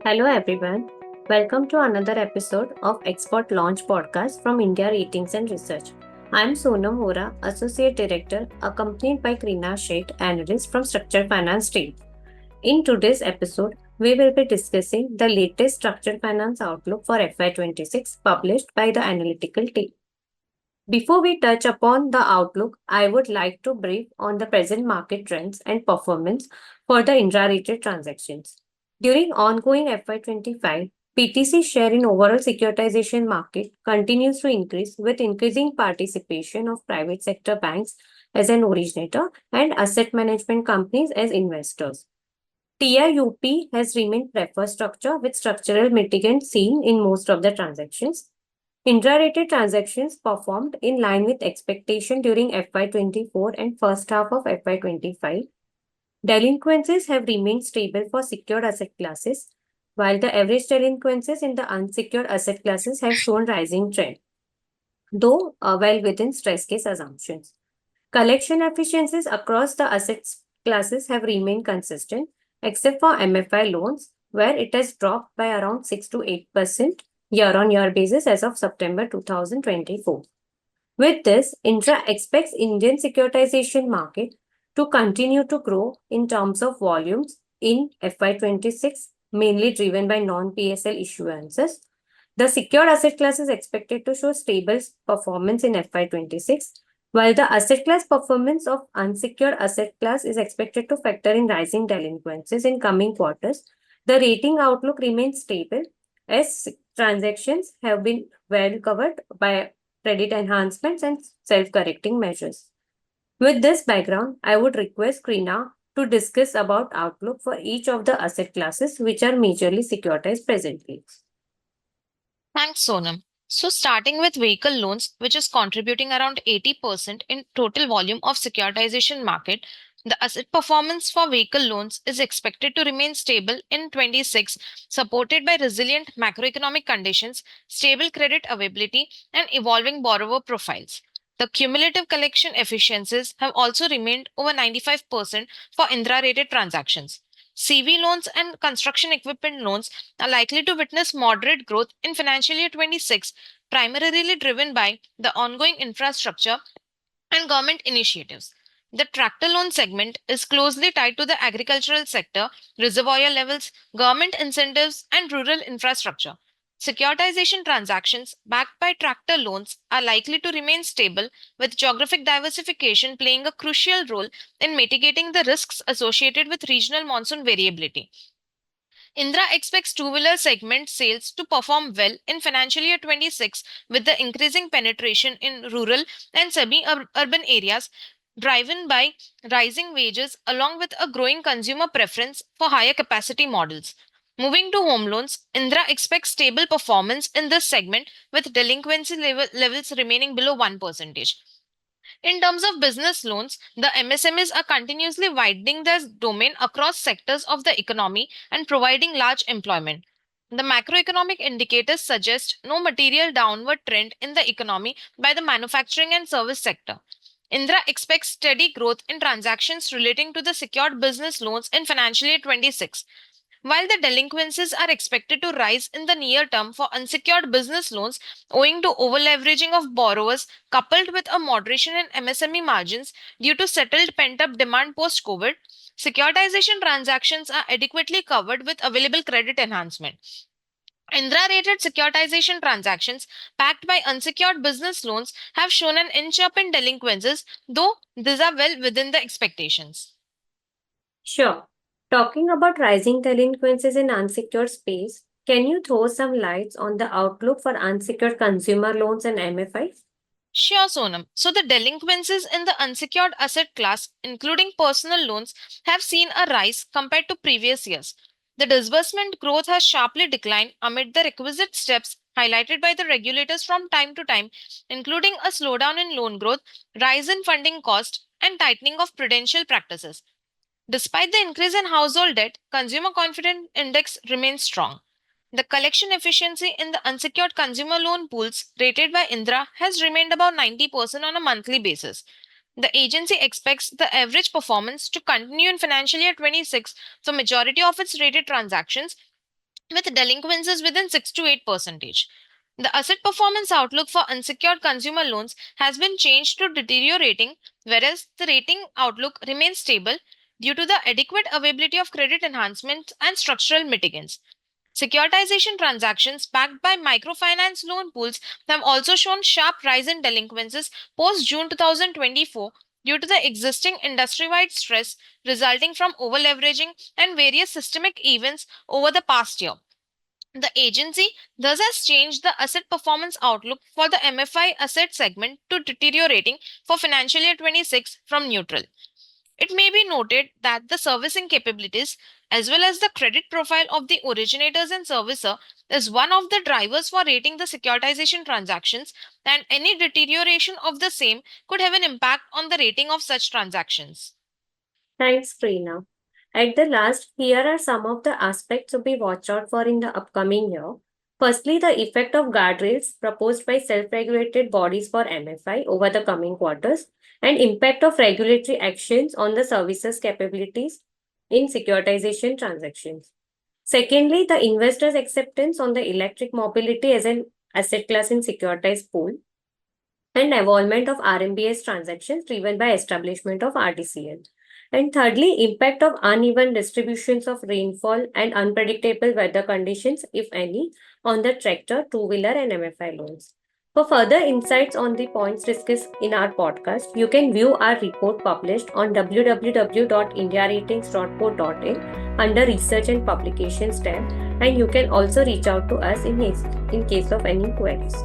Hello everyone. Welcome to another episode of Export Launch Podcast from India Ratings and Research. I am Sonam Hora, Associate Director, accompanied by Krina Sheth, Analyst from Structured Finance team. In today's episode, we will be discussing the latest structured finance outlook for FY26 published by the analytical team. Before we touch upon the outlook, I would like to brief on the present market trends and performance for the intra-rated transactions. During ongoing FY25, PTC share in overall securitization market continues to increase with increasing participation of private sector banks as an originator and asset management companies as investors. TIUP has remained preferred structure with structural mitigants seen in most of the transactions. Intra-rated transactions performed in line with expectation during FY24 and first half of FY25. Delinquencies have remained stable for secured asset classes, while the average delinquencies in the unsecured asset classes have shown rising trend, though well within stress case assumptions. Collection efficiencies across the assets classes have remained consistent, except for MFI loans, where it has dropped by around 6 to 8% year-on-year basis as of September 2024. With this, Intra expects Indian securitization market to continue to grow in terms of volumes in FY26, mainly driven by non-PSL issuances. The secured asset class is expected to show stable performance in FY26, while the asset class performance of unsecured asset class is expected to factor in rising delinquencies in coming quarters. The rating outlook remains stable as transactions have been well covered by credit enhancements and self-correcting measures. With this background, I would request Krina to discuss about outlook for each of the asset classes which are majorly securitized presently. Thanks, Sonam. So, starting with vehicle loans, which is contributing around 80% in total volume of securitization market, the asset performance for vehicle loans is expected to remain stable in 26, supported by resilient macroeconomic conditions, stable credit availability, and evolving borrower profiles. The cumulative collection efficiencies have also remained over 95% for intra-rated transactions. CV loans and construction equipment loans are likely to witness moderate growth in financial year 26, primarily driven by the ongoing infrastructure and government initiatives. The tractor loan segment is closely tied to the agricultural sector, reservoir levels, government incentives, and rural infrastructure. Securitization transactions backed by tractor loans are likely to remain stable, with geographic diversification playing a crucial role in mitigating the risks associated with regional monsoon variability. Indra expects two-wheeler segment sales to perform well in financial year 26 with the increasing penetration in rural and semi-urban areas driven by rising wages along with a growing consumer preference for higher capacity models. Moving to home loans, Indra expects stable performance in this segment with delinquency levels remaining below 1%. In terms of business loans, the MSMEs are continuously widening their domain across sectors of the economy and providing large employment. The macroeconomic indicators suggest no material downward trend in the economy by the manufacturing and service sector. Indra expects steady growth in transactions relating to the secured business loans in financial year 26. While the delinquencies are expected to rise in the near term for unsecured business loans owing to overleveraging of borrowers coupled with a moderation in MSME margins due to settled pent-up demand post-COVID, securitization transactions are adequately covered with available credit enhancement. Indra-rated securitization transactions backed by unsecured business loans have shown an inch up in delinquencies, though these are well within the expectations. Sure. Talking about rising delinquencies in unsecured space, can you throw some lights on the outlook for unsecured consumer loans and MFIs? Sure, Sonam. So the delinquencies in the unsecured asset class, including personal loans, have seen a rise compared to previous years. The disbursement growth has sharply declined amid the requisite steps highlighted by the regulators from time to time, including a slowdown in loan growth, rise in funding cost, and tightening of prudential practices. Despite the increase in household debt, consumer confidence index remains strong. The collection efficiency in the unsecured consumer loan pools rated by Indra has remained about 90% on a monthly basis. The agency expects the average performance to continue in financial year 26 for majority of its rated transactions, with delinquencies within 6 to 8%. The asset performance outlook for unsecured consumer loans has been changed to deteriorating, whereas the rating outlook remains stable due to the adequate availability of credit enhancements and structural mitigants. Securitization transactions backed by microfinance loan pools have also shown sharp rise in delinquencies post June 2024 due to the existing industry-wide stress resulting from overleveraging and various systemic events over the past year. The agency thus has changed the asset performance outlook for the MFI asset segment to deteriorating for financial year 26 from neutral. It may be noted that the servicing capabilities as well as the credit profile of the originators and servicer is one of the drivers for rating the securitization transactions, and any deterioration of the same could have an impact on the rating of such transactions. Thanks, Preena. At the last, here are some of the aspects to be watched out for in the upcoming year. Firstly, the effect of guardrails proposed by self-regulated bodies for MFI over the coming quarters and impact of regulatory actions on the services capabilities in securitization transactions. Secondly, the investors' acceptance on the electric mobility as an asset class in securitized pool and evolvement of RMBS transactions driven by establishment of RTCL. And thirdly, impact of uneven distributions of rainfall and unpredictable weather conditions, if any, on the tractor, two-wheeler and MFI loans. For further insights on the points discussed in our podcast, you can view our report published on www.indiaratings.co.in under Research and Publications tab, and you can also reach out to us in case of any queries.